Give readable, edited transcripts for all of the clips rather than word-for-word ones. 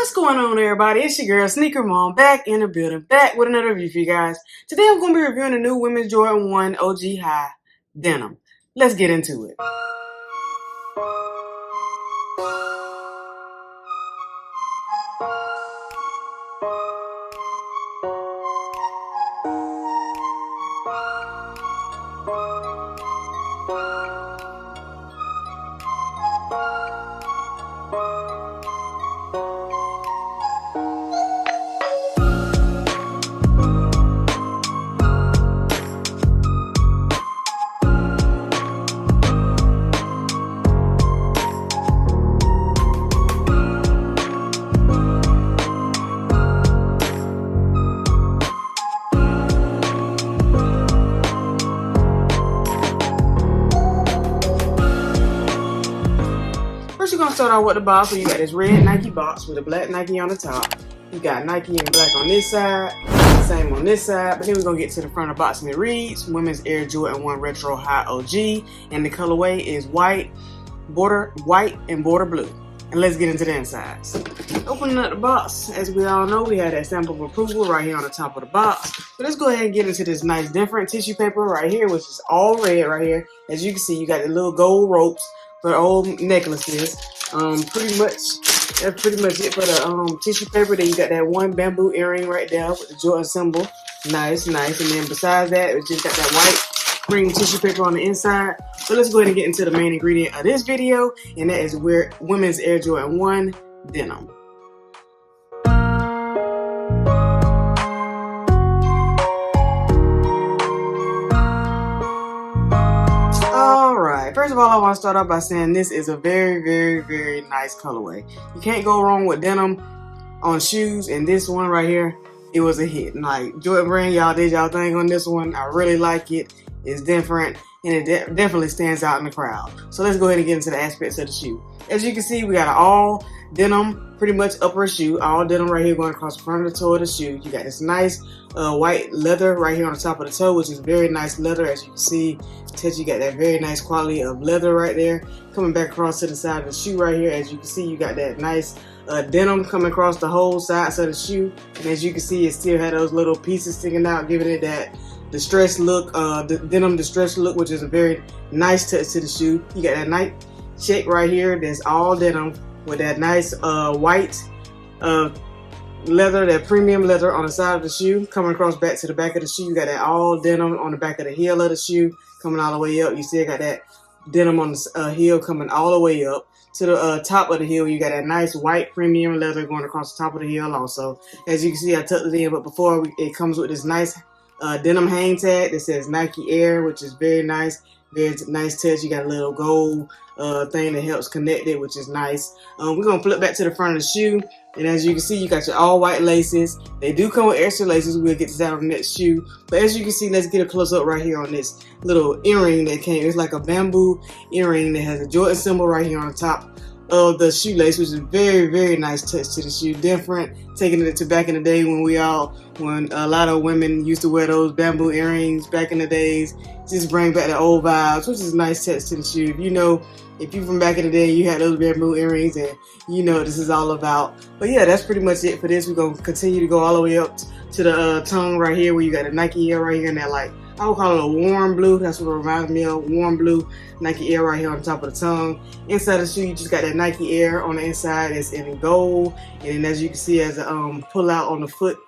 What's going on, everybody? It's your girl Snkrmom back in the building, back with another review for you guys. Today I'm going to be reviewing the new women's Jordan 1 OG High denim. Let's get into it. First, you're going to start out with the box. So you got this red Nike box with a black Nike on the top. You got Nike in black on this side, same on this side. But then we're going to get to the front of the box and it reads Women's Air Jordan 1 Retro High OG. And the colorway is white and border blue. And let's get into the insides. Opening up the box, as we all know, we had that stamp of approval right here on the top of the box. So let's go ahead and get into this nice different tissue paper right here, which is all red right here. As you can see, you got the little gold ropes for old necklaces. That's pretty much it for the tissue paper. Then you got that one bamboo earring right there with the Jordan symbol. Nice. And then besides that, it just got that white green tissue paper on the inside. So let's go ahead and get into the main ingredient of this video, and that is Women's Air Jordan 1 denim. Alright, first of all, I want to start off by saying this is a very nice colorway. You can't go wrong with denim on shoes, and this one right here, it was a hit. Like, Jordan brand, y'all did y'all thing on this one. I really like it. It's different, and it definitely stands out in the crowd. So let's go ahead and get into the aspects of the shoe. As you can see, we got an all denim, pretty much upper shoe, all denim right here going across the front of the toe of the shoe. You got this nice white leather right here on the top of the toe, which is very nice leather. As you can see, you got that very nice quality of leather right there. Coming back across to the side of the shoe right here, as you can see, you got that nice denim coming across the whole sides of the shoe. And as you can see, it still had those little pieces sticking out, giving it that distressed look, the denim distressed look, which is a very nice touch to the shoe. You got that nice check right here that's all denim with that nice white leather, that premium leather on the side of the shoe. Coming across back to the back of the shoe, you got that all denim on the back of the heel of the shoe coming all the way up. You still got that denim on the heel coming all the way up to the top of the heel. You got that nice white premium leather going across the top of the heel also. As you can see, I tucked it in, but before it comes with this nice denim hang tag that says Nike Air, which is very nice. Very nice touch. You got a little gold thing that helps connect it, which is nice. We're going to flip back to the front of the shoe. And as you can see, you got your all white laces. They do come with extra laces. We'll get to that on the next shoe. But as you can see, let's get a close up right here on this little earring that came. It's like a bamboo earring that has a Jordan symbol right here on the top of the shoelace, which is very nice touch to the shoe. Different, taking it to back in the day when a lot of women used to wear those bamboo earrings back in the days. Just bring back the old vibes, which is a nice touch to the shoe. If you from back in the day, you had those bamboo earrings, and you know what this is all about. But yeah, that's pretty much it for this. We're gonna continue to go all the way up to the tongue right here, where you got a Nike Air right here, and that, like, I would call it a warm blue. That's what it reminds me of, warm blue Nike Air right here on the top of the tongue. Inside the shoe, you just got that Nike Air on the inside. It's in gold, and as you can see, as a pull out on the foot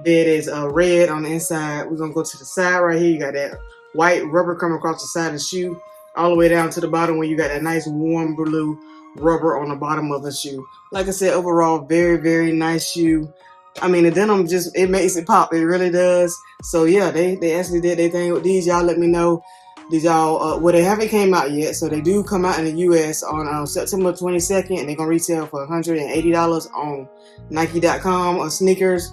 bed is red on the inside. We're gonna go to the side right here. You got that white rubber coming across the side of the shoe, all the way down to the bottom where you got that nice warm blue rubber on the bottom of the shoe. Like I said, overall, very nice shoe. I mean, the denim it makes it pop. It really does. So yeah, they actually did their thing with these. Y'all let me know. These y'all, well, they haven't came out yet. So they do come out in the US on September 22nd, and they're gonna retail for $180 on Nike.com or sneakers.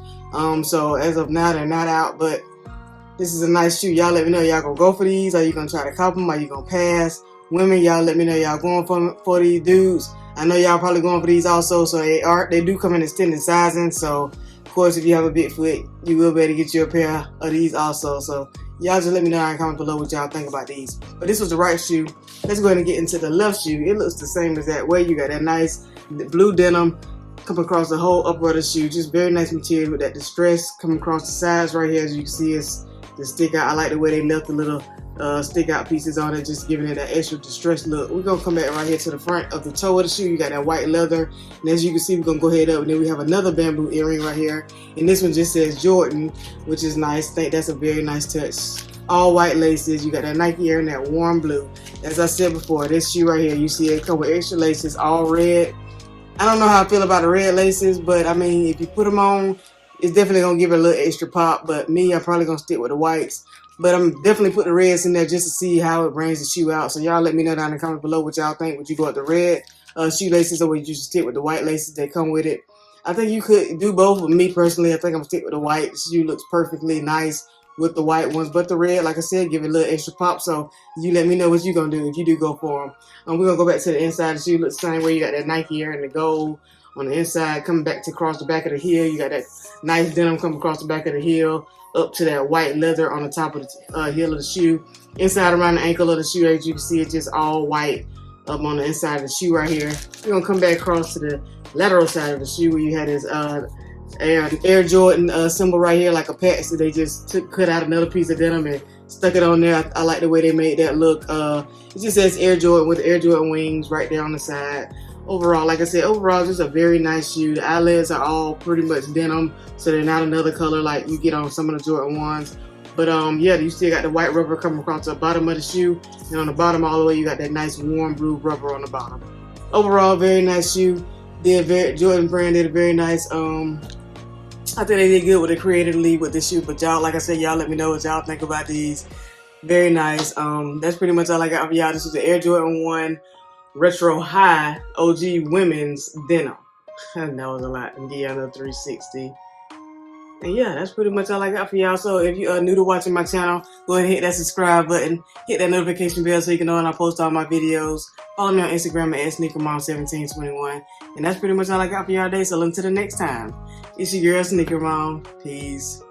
So as of now, they're not out, but this is a nice shoe. Y'all let me know, y'all gonna go for these? Are you gonna try to cop them? Are you gonna pass? Women, y'all let me know, y'all going for these dudes. I know y'all probably going for these also. So they do come in extended sizing. So of course, if you have a big foot, you will be able to get you a pair of these also. So y'all just let me know in the comments below what y'all think about these. But this was the right shoe. Let's go ahead and get into the left shoe. It looks the same as that way. You got that nice blue denim come across the whole upper of the shoe. Just very nice material with that distress coming across the sides right here. As you can see, it's the stick out. I like the way they left the little stick out pieces on it, just giving it that extra distressed look. We're gonna come back right here to the front of the toe of the shoe. You got that white leather, and as you can see, we're gonna go ahead up, and then we have another bamboo earring right here, and this one just says Jordan, which is nice. I think that's a very nice touch. All white laces. You got that Nike earring, that warm blue. As I said before, this shoe right here, you see it come with extra laces, all red. I don't know how I feel about the red laces, but I mean, if you put them on, it's definitely gonna give it a little extra pop. But me, I'm probably gonna stick with the whites. But I'm definitely put the reds in there just to see how it brings the shoe out. So y'all let me know down in the comments below what y'all think. Would you go with the red shoelaces, or would you just stick with the white laces that come with it? I think you could do both. But me personally, I think I'm gonna stick with the white. The shoe looks perfectly nice with the white ones, but the red, like I said, give it a little extra pop. So you let me know what you're gonna do if you do go for them. We're gonna go back to the inside. The shoe looks the same way. You got that Nike earring and the gold on the inside, coming back to across the back of the heel. You got that nice denim coming across the back of the heel, up to that white leather on the top of the heel of the shoe. Inside around the ankle of the shoe, as you can see, it's just all white up on the inside of the shoe right here. We're gonna come back across to the lateral side of the shoe where you had this Air Jordan symbol right here, like a patch that they just cut out another piece of denim and stuck it on there. I like the way they made that look. It just says Air Jordan with the Air Jordan wings right there on the side. Overall, like I said, overall, just a very nice shoe. The eyelids are all pretty much denim, so they're not another color like you get on some of the Jordan ones. But yeah, you still got the white rubber coming across the bottom of the shoe, and on the bottom all the way, you got that nice warm blue rubber on the bottom. Overall, very nice shoe. Jordan brand did a very nice. I think they did good with the creatively with the shoe. But y'all, like I said, y'all let me know what y'all think about these. Very nice. That's pretty much all I got for y'all. This is the Air Jordan 1 Retro High OG Women's Denim. That was a lot. And yeah, another 360. And yeah, that's pretty much all I got for y'all. So if you are new to watching my channel, go ahead and hit that subscribe button. Hit that notification bell so you can know when I post all my videos. Follow me on Instagram at Snkrmom1721. And that's pretty much all I got for y'all today. So until the next time, it's your girl Snkrmom. Peace.